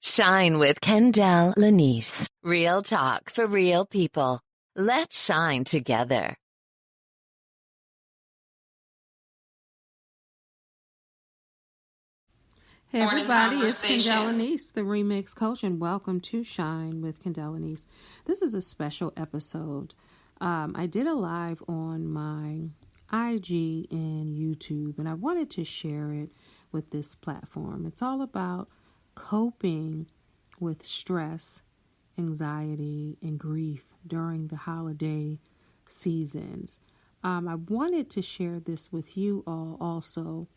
Shine with Kendall Lanice. Real talk for real people. Let's shine together. Hey everybody, it's Kendall Lanice, the Remix Coach, and welcome to Shine with Kendall Lanice. This is a special episode. I did a live on my IG and YouTube, and I wanted to share it with this platform. It's all about coping with stress, anxiety, and grief during the holiday seasons. I wanted to share this with you all also.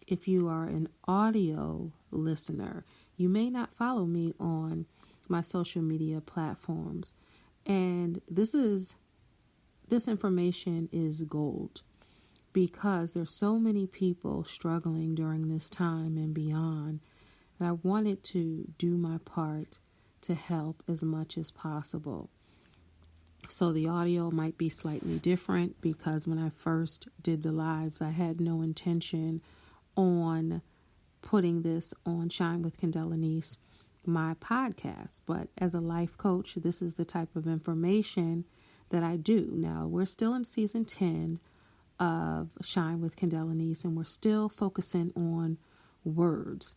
If you are an audio listener, you may not follow me on my social media platforms. And this information is gold because there's so many people struggling during this time and beyond. And I wanted to do my part to help as much as possible. So the audio might be slightly different because when I first did the lives, I had no intention on putting this on Shine with Kendall Lanice, my podcast. But as a life coach, this is the type of information that I do. Now, we're still in season 10 of Shine with Kendall Lanice, and we're still focusing on words.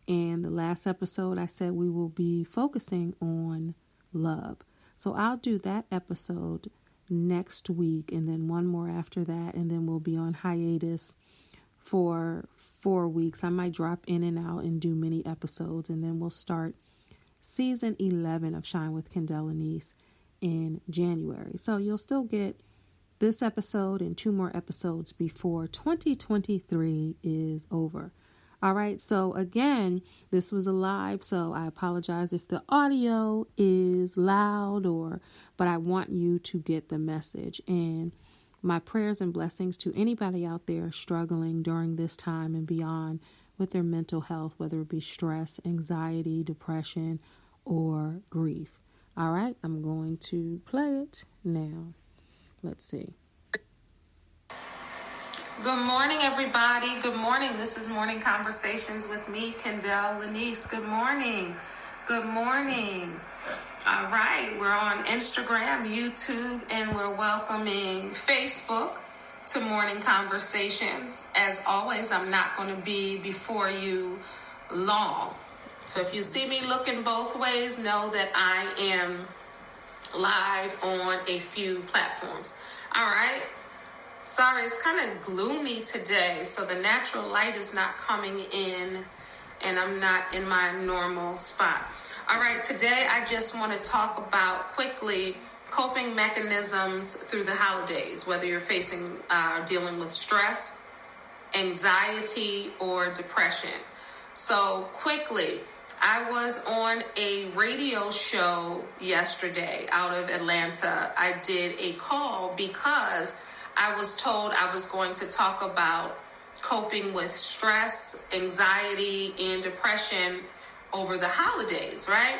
And the last episode, I said we will be focusing on love. So I'll do that episode next week, and then one more after that, and then we'll be on hiatus for 4 weeks. I might drop in and out and do many episodes, and then we'll start season 11 of Shine with Kendall Lanice in January. So you'll still get this episode and 2 more episodes before 2023 is over. All right. So again, this was a live, so I apologize if the audio is loud but I want you to get the message. And my prayers and blessings to anybody out there struggling during this time and beyond with their mental health, whether it be stress, anxiety, depression, or grief. All right, I'm going to play it now. Let's see. Good morning, everybody. Good morning. This is Morning Conversations with me, Kendall Lanice. Good morning. Good morning. All right, we're on Instagram, YouTube, and we're welcoming Facebook to Morning Conversations. As always, I'm not going to be before you long. So if you see me looking both ways, know that I am live on a few platforms. All right. Sorry, it's kind of gloomy today, so the natural light is not coming in, and I'm not in my normal spot. All right, today I just want to talk about quickly coping mechanisms through the holidays, whether you're dealing with stress, anxiety, or depression. So quickly, I was on a radio show yesterday out of Atlanta. I did a call because I was told I was going to talk about coping with stress, anxiety, and depression over the holidays, right?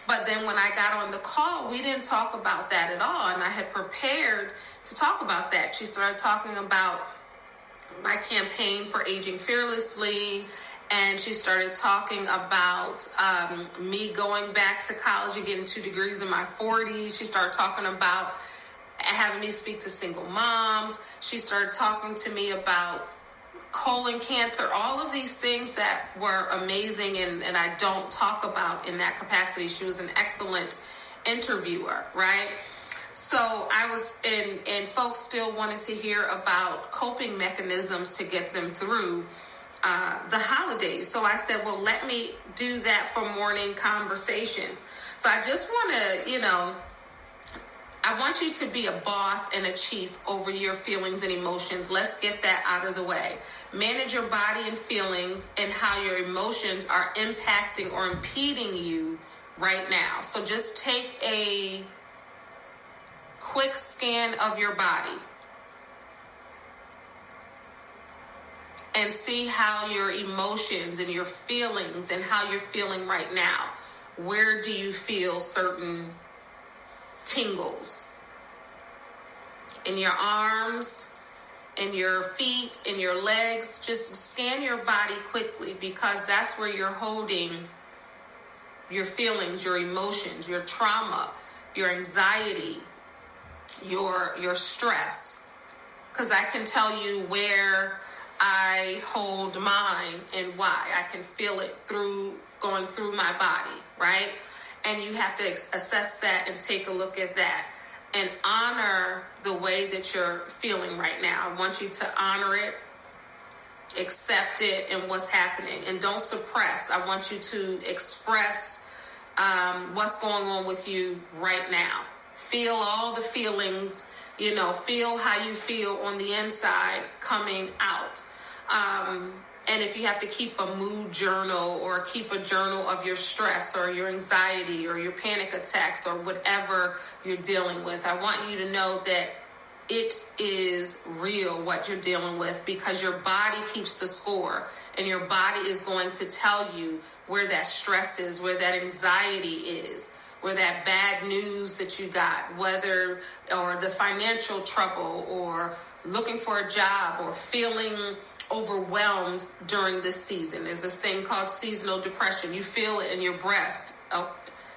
But then when I got on the call, we didn't talk about that at all. And I had prepared to talk about that. She started talking about my campaign for Aging Fearlessly. And she started talking about me going back to college and getting 2 degrees in my 40s. She started talking about having me speak to single moms. She started talking to me about colon cancer, all of these things that were amazing and I don't talk about in that capacity. She was an excellent interviewer, right? So I was, and folks still wanted to hear about coping mechanisms to get them through the holidays. So I said, well, let me do that for Morning Conversations. So I just want to, I want you to be a boss and a chief over your feelings and emotions. Let's get that out of the way. Manage your body and feelings and how your emotions are impacting or impeding you right now. So just take a quick scan of your body and see how your emotions and your feelings and how you're feeling right now. Where do you feel certain tingles? In your arms, in your feet, in your legs. Just scan your body quickly because that's where you're holding your feelings, your emotions, your trauma, your anxiety, your stress. Because I can tell you where I hold mine and why. I can feel it going through my body, right? And you have to assess that and take a look at that and honor the way that you're feeling right now. I want you to honor it, accept it and what's happening, and don't suppress. I want you to express what's going on with you right now. Feel all the feelings, feel how you feel on the inside coming out. And if you have to keep a mood journal or keep a journal of your stress or your anxiety or your panic attacks or whatever you're dealing with, I want you to know that it is real what you're dealing with, because your body keeps the score, and your body is going to tell you where that stress is, where that anxiety is, where that bad news that you got, or the financial trouble, or looking for a job, or feeling overwhelmed during this season. There's this thing called seasonal depression. You feel it in your breast,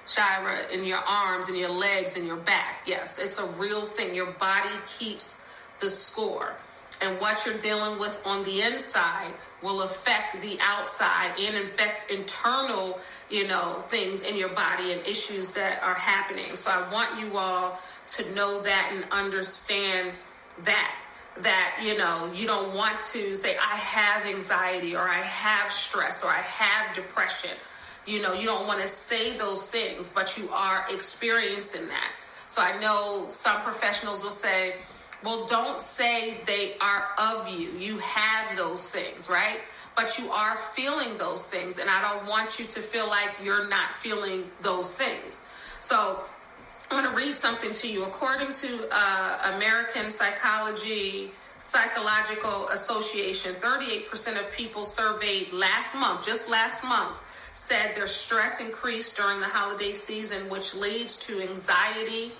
Shira, in your arms and your legs and your back. Yes, it's a real thing. Your body keeps the score. And what you're dealing with on the inside will affect the outside and affect internal, things in your body and issues that are happening. So I want you all to know that and understand that you don't want to say, I have anxiety, or I have stress, or I have depression. You don't want to say those things, but you are experiencing that. So I know some professionals will say, well, don't say they are of you. You have those things, right? But you are feeling those things. And I don't want you to feel like you're not feeling those things. So I'm going to read something to you. According to American Psychological Association, 38% of people surveyed just last month, said their stress increased during the holiday season, which leads to anxiety,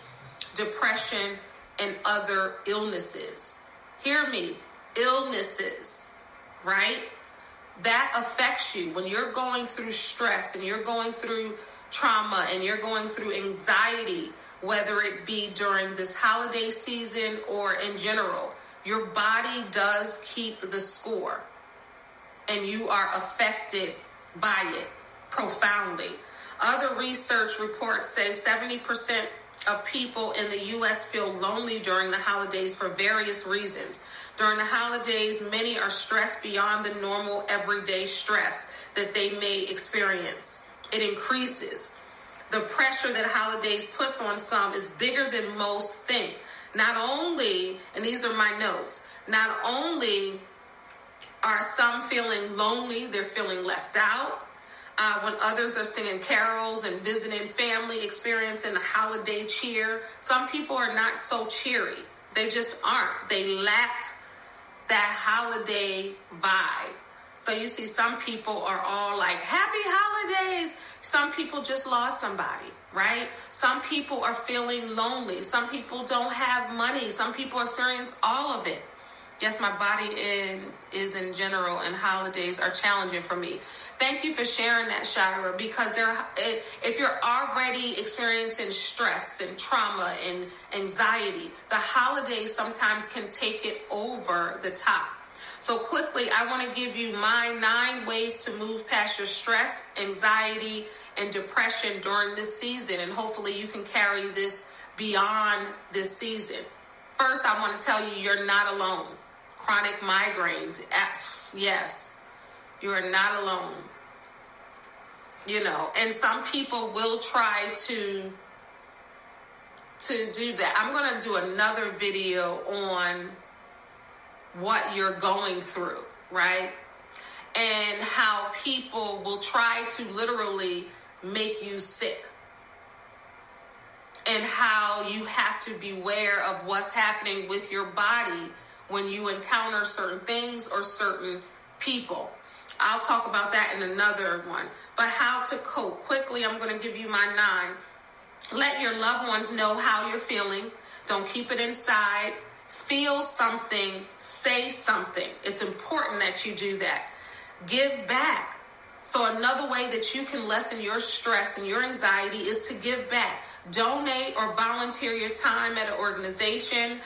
depression, and other illnesses. Hear me, illnesses, right? That affects you when you're going through stress and you're going through trauma and you're going through anxiety, whether it be during this holiday season or in general. Your body does keep the score, and you are affected by it profoundly. Other research reports say 70% of people in the U.S. feel lonely during the holidays for various reasons. During the holidays, many are stressed beyond the normal everyday stress that they may experience. It increases. The pressure that holidays puts on some is bigger than most think. Not only, and these are my notes, not only are some feeling lonely, they're feeling left out. When others are singing carols and visiting family, experiencing the holiday cheer, some people are not so cheery. They just aren't. They lacked that holiday vibe. So you see, some people are all like, happy holidays. Some people just lost somebody, right? Some people are feeling lonely. Some people don't have money. Some people experience all of it. Yes, my body is in general, and holidays are challenging for me. Thank you for sharing that, Shira, because if you're already experiencing stress and trauma and anxiety, the holidays sometimes can take it over the top. So quickly, I want to give you my 9 ways to move past your stress, anxiety, and depression during this season. And hopefully you can carry this beyond this season. First, I want to tell you, you're not alone. Chronic migraines, yes, you are not alone. And some people will try to do that. I'm going to do another video on what you're going through, right? And how people will try to literally make you sick. And how you have to beware of what's happening with your body when you encounter certain things or certain people. I'll talk about that in another one. But how to cope. Quickly, I'm going to give you my 9. Let your loved ones know how you're feeling. Don't keep it inside. Feel something. Say something. It's important that you do that. Give back. So another way that you can lessen your stress and your anxiety is to give back. Donate or volunteer your time at an organization,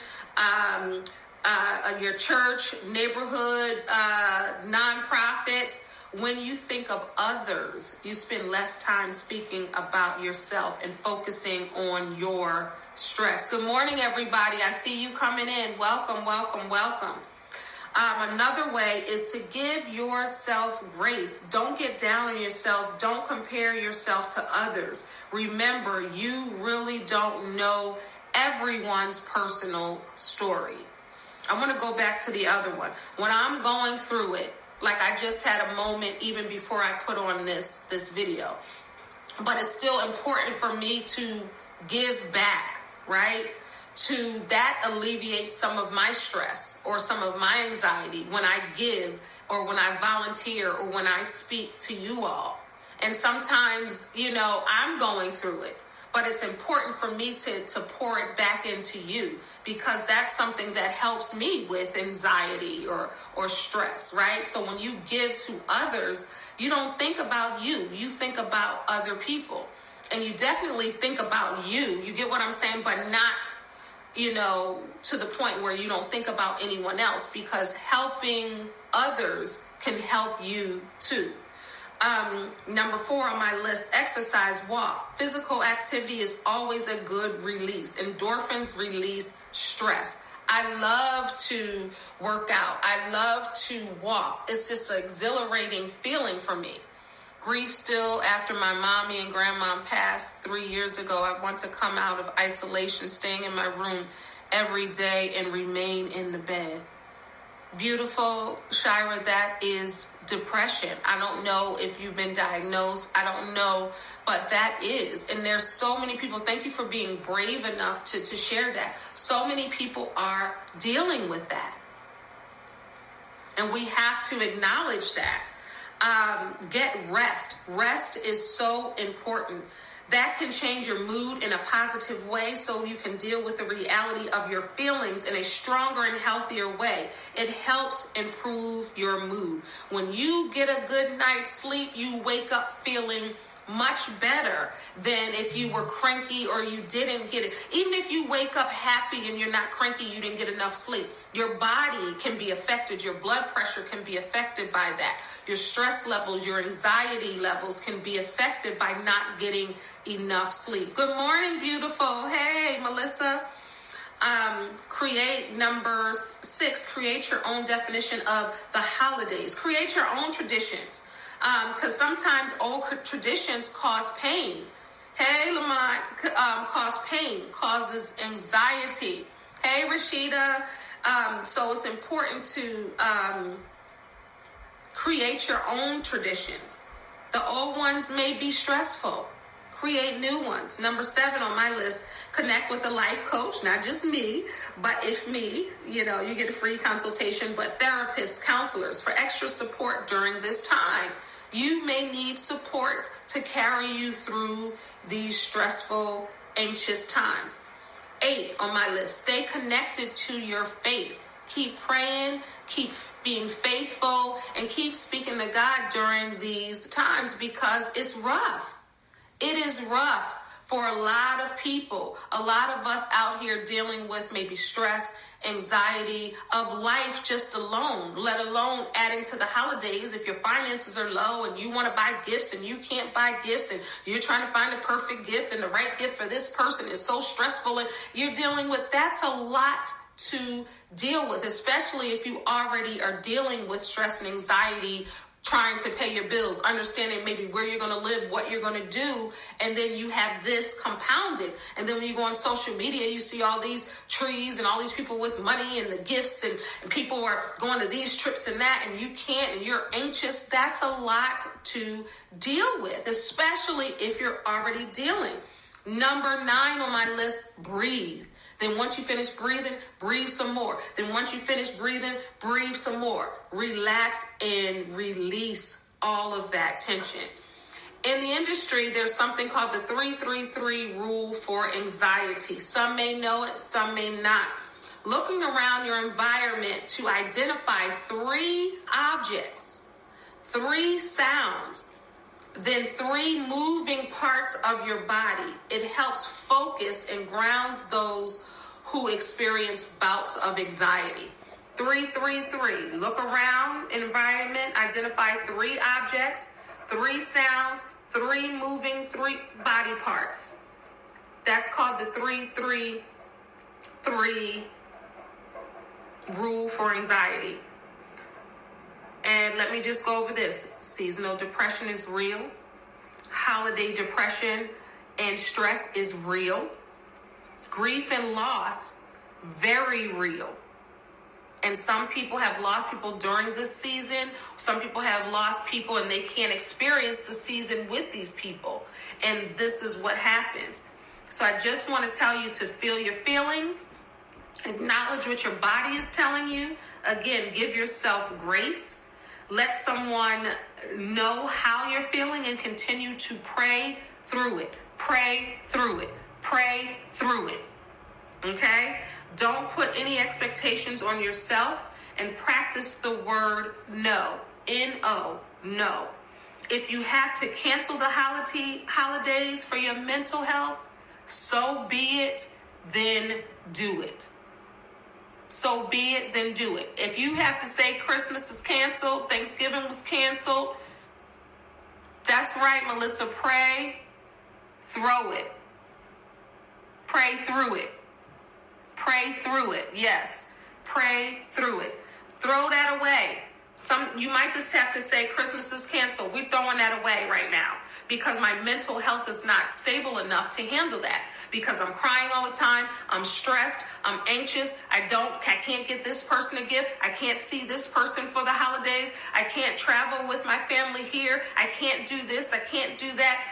your church, neighborhood, nonprofit. When you think of others, you spend less time speaking about yourself and focusing on your stress. Good morning, everybody. I see you coming in. Welcome, welcome, welcome. Another way is to give yourself grace. Don't get down on yourself. Don't compare yourself to others. Remember, you really don't know everyone's personal story. I want to go back to the other one. When I'm going through it, like I just had a moment even before I put on this video, but it's still important for me to give back, right? That alleviates some of my stress or some of my anxiety when I give or when I volunteer or when I speak to you all. And sometimes, I'm going through it, but it's important for me to pour it back into you, because that's something that helps me with anxiety or stress, right? So when you give to others, you don't think about you. You think about other people. And you definitely think about you. You get what I'm saying? But not, to the point where you don't think about anyone else, because helping others can help you too. Number 4 on my list, exercise, walk. Physical activity is always a good release. Endorphins release stress. I love to work out. I love to walk. It's just an exhilarating feeling for me. Grief still after my mommy and grandma passed 3 years ago. I want to come out of isolation, staying in my room every day and remain in the bed. Beautiful, Shira, that is depression. I don't know if you've been diagnosed. I don't know, but that is. And there's so many people. Thank you for being brave enough to share that. So many people are dealing with that. And we have to acknowledge that. Get rest. Rest is so important. That can change your mood in a positive way, so you can deal with the reality of your feelings in a stronger and healthier way. It helps improve your mood. When you get a good night's sleep, you wake up feeling much better than if you were cranky or you didn't get it. Even if you wake up happy and you're not cranky, you didn't get enough sleep. Your body can be affected. Your blood pressure can be affected by that. Your stress levels, your anxiety levels can be affected by not getting enough sleep. Good morning, beautiful. Hey, Melissa. Create number 6, create your own definition of the holidays. Create your own traditions. Because sometimes old traditions cause pain. Hey, Lamont, cause pain, causes anxiety. Hey, Rashida. So it's important to create your own traditions. The old ones may be stressful. Create new ones. Number 7 on my list, connect with a life coach, not just me, but if me, you get a free consultation, but therapists, counselors for extra support during this time. You may need support to carry you through these stressful, anxious times. 8 on my list, stay connected to your faith. Keep praying, keep being faithful, and keep speaking to God during these times, because it's rough. It is rough for a lot of people. A lot of us out here dealing with maybe stress, anxiety of life just alone, let alone adding to the holidays. If your finances are low and you want to buy gifts and you can't buy gifts, and you're trying to find a perfect gift and the right gift for this person is so stressful, and you're dealing with, that's a lot to deal with, especially if you already are dealing with stress and anxiety, trying to pay your bills, understanding maybe where you're going to live, what you're going to do, and then you have this compounded. And then when you go on social media, you see all these trees and all these people with money and the gifts, and people are going to these trips and that, and you can't, and you're anxious. That's a lot to deal with, especially if you're already dealing. Number 9 on my list, breathe. Then once you finish breathing, breathe some more. Then once you finish breathing, breathe some more. Relax and release all of that tension. In the industry, there's something called the 3-3-3 rule for anxiety. Some may know it, some may not. Looking around your environment to identify 3 objects 3 sounds, then 3 moving parts of your body. It helps focus and grounds those who experience bouts of anxiety. 3, 3, 3. Look around, environment, identify 3 objects, 3 sounds, 3 moving, 3 body parts. That's called the 3, 3, 3 rule for anxiety. And let me just go over this. Seasonal depression is real. Holiday depression and stress is real. Grief and loss, very real. And some people have lost people during this season. Some people have lost people and they can't experience the season with these people. And this is what happens. So I just want to tell you to feel your feelings. Acknowledge what your body is telling you. Again, give yourself grace. Let someone know how you're feeling and continue to pray through it. Pray through it. Pray through it. Okay? Don't put any expectations on yourself and practice the word no. N-O, no. If you have to cancel the holidays for your mental health, so be it, then do it. So be it, then do it. If you have to say Christmas is canceled, Thanksgiving was canceled, that's right, Melissa. Pray through it. Pray through it. Pray through it. Yes. Pray through it. Throw that away. You might just have to say Christmas is canceled. We're throwing that away right now because my mental health is not stable enough to handle that. Because I'm crying all the time, I'm stressed, I'm anxious, I can't get this person a gift, I can't see this person for the holidays, I can't travel with my family here, I can't do this, I can't do that.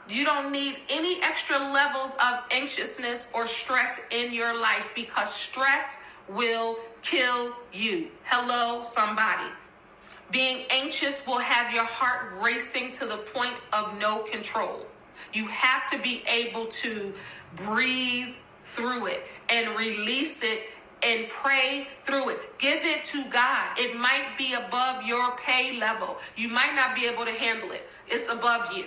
You don't need any extra levels of anxiousness or stress in your life because stress will kill you. Hello, somebody. Being anxious will have your heart racing to the point of no control. You have to be able to breathe through it and release it and pray through it. Give it to God. It might be above your pay level. You might not be able to handle it. It's above you.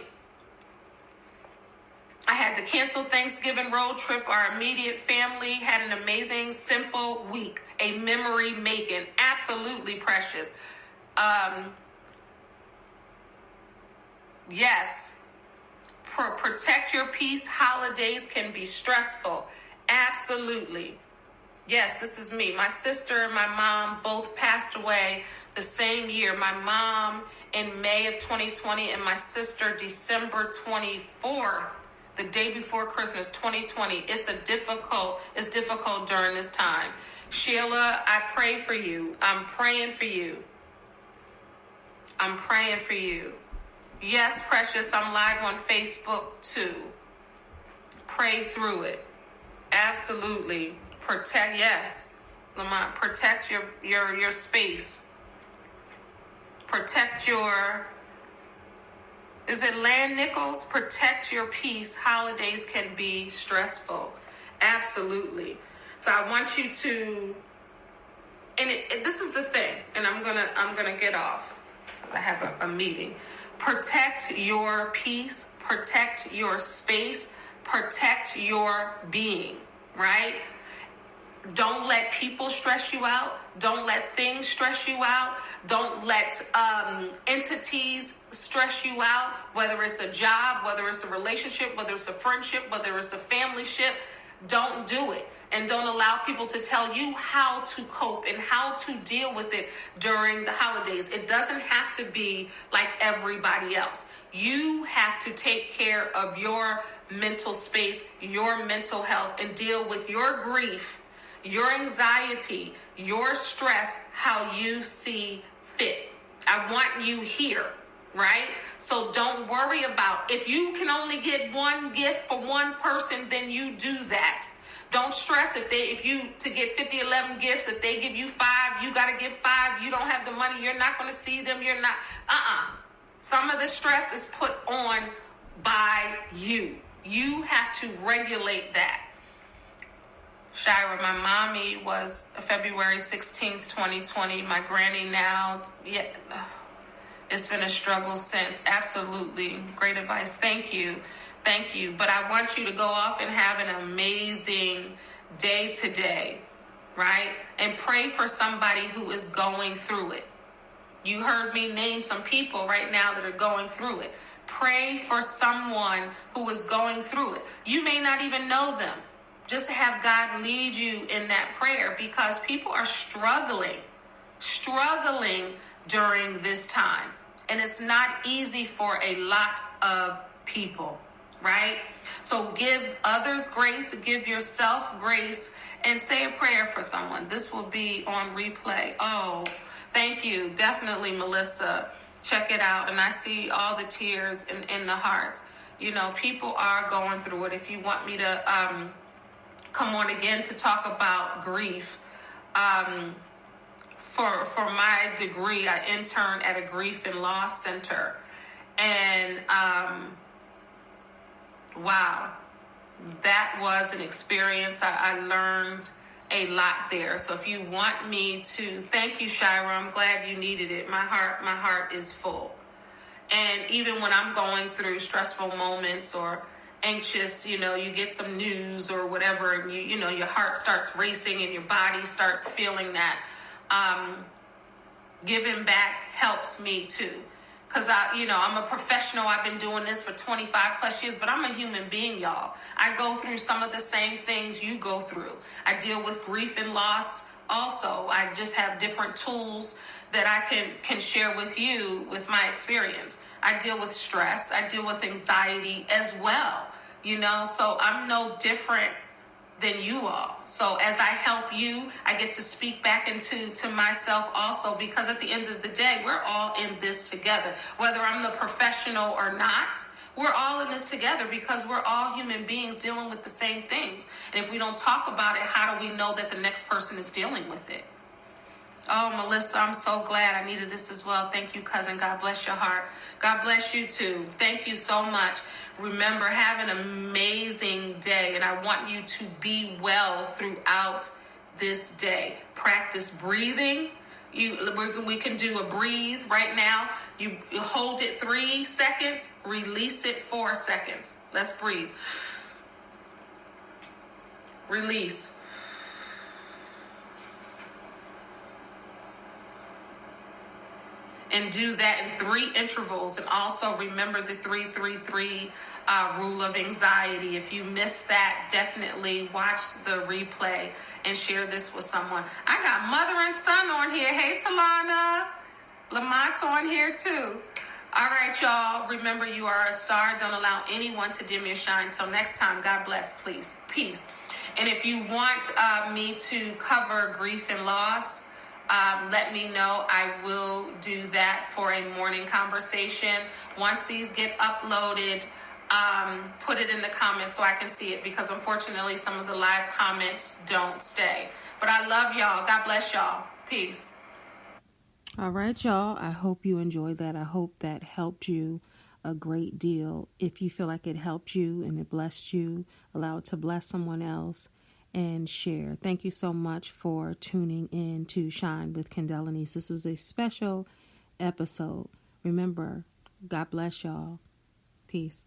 I had to cancel Thanksgiving road trip. Our immediate family had an amazing, simple week. A memory making. Absolutely precious. Yes. Protect your peace. Holidays can be stressful. Absolutely. Yes, this is me. My sister and my mom both passed away the same year. My mom in May of 2020 and my sister December 24th, the day before Christmas 2020. It's difficult during this time. Sheila, I pray for you. I'm praying for you. I'm praying for you. Yes, precious, I'm live on Facebook too. Pray through it. Absolutely. Yes, Lamont, protect your space. Protect is it Land Nichols? Protect your peace. Holidays can be stressful. Absolutely. So I want you to, and this is the thing, and I'm gonna get off. I have a meeting. Protect your peace, protect your space, protect your being, right? Don't let people stress you out. Don't let things stress you out. Don't let entities stress you out, whether it's a job, whether it's a relationship, whether it's a friendship, whether it's a family ship. Don't do it. And don't allow people to tell you how to cope and how to deal with it during the holidays. It doesn't have to be like everybody else. You have to take care of your mental space, your mental health, and deal with your grief, your anxiety, your stress, how you see fit. I want you here, right? So don't worry about, if you can only get one gift for one person, then you do that. Don't stress if you to get 11 gifts, if they give you 5, you got to give 5. You don't have the money. You're not going to see them. You're not. Some of the stress is put on by you. You have to regulate that. Shira, my mommy was February 16th, 2020. My granny now, It's been a struggle since. Absolutely. Great advice. Thank you. Thank you. But I want you to go off and have an amazing day today, right? And pray for somebody who is going through it. You heard me name some people right now that are going through it. Pray for someone who is going through it. You may not even know them. Just have God lead you in that prayer, because people are struggling during this time. And it's not easy for a lot of people, right? So give others grace, give yourself grace, and say a prayer for someone. This will be on replay. Oh, thank you. Definitely, Melissa. Check it out. And I see all the tears in the hearts. You know, people are going through it. If you want me to come on again to talk about grief, for my degree, I interned at a grief and loss center. And wow, that was an experience. I learned a lot there. So if you want me to, thank you, Shira. I'm glad you needed it. My heart is full. And even when I'm going through stressful moments or anxious, you get some news or whatever, and your heart starts racing and your body starts feeling that. Giving back helps me too. Because I'm a professional. I've been doing this for 25 plus years, but I'm a human being, y'all. I go through some of the same things you go through. I deal with grief and loss also. I just have different tools that I can share with you with my experience. I deal with stress. I deal with anxiety as well, so I'm no different than you all. So as I help you, I get to speak back to myself also, because at the end of the day, we're all in this together. Whether I'm the professional or not, we're all in this together, because we're all human beings dealing with the same things. And if we don't talk about it, how do we know that the next person is dealing with it? Oh, Melissa, I'm so glad. I needed this as well. Thank you, cousin. God bless your heart. God bless you too. Thank you so much. Remember, have an amazing day, and I want you to be well throughout this day. Practice breathing. We can do a breathe right now. You hold it 3 seconds, release it 4 seconds. Let's breathe. Release. And do that in 3 intervals. And also remember the 3-3-3 rule of anxiety. If you missed that, definitely watch the replay and share this with someone. I got mother and son on here. Hey, Talana. Lamont's on here too. All right, y'all. Remember, you are a star. Don't allow anyone to dim your shine. Until next time, God bless, please. Peace. And if you want me to cover grief and loss, let me know. I will do that for a morning conversation. Once these get uploaded, put it in the comments so I can see it, because unfortunately some of the live comments don't stay. But I love y'all. God bless y'all. Peace. All right, y'all. I hope you enjoyed that. I hope that helped you a great deal. If you feel like it helped you and it blessed you, allow it to bless someone else and share. Thank you so much for tuning in to Shine with Kendall Anise. This was a special episode. Remember, God bless y'all. Peace.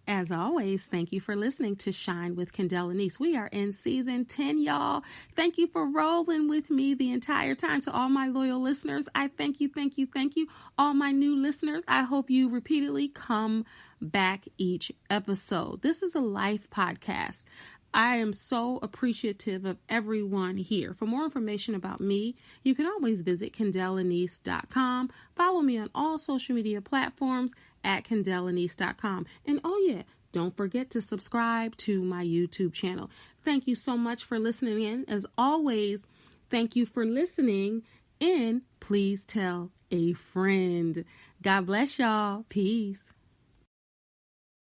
As always, thank you for listening to Shine with Kendall Anise. We are in season 10, y'all. Thank you for rolling with me the entire time. To all my loyal listeners, I thank you. All my new listeners, I hope you repeatedly come back each episode. This is a life podcast. I am so appreciative of everyone here. For more information about me, you can always visit KendallAnise.com. Follow me on all social media platforms at KendallAnise.com. And oh yeah, don't forget to subscribe to my YouTube channel. Thank you so much for listening in. As always, thank you for listening, and please tell a friend. God bless y'all. Peace.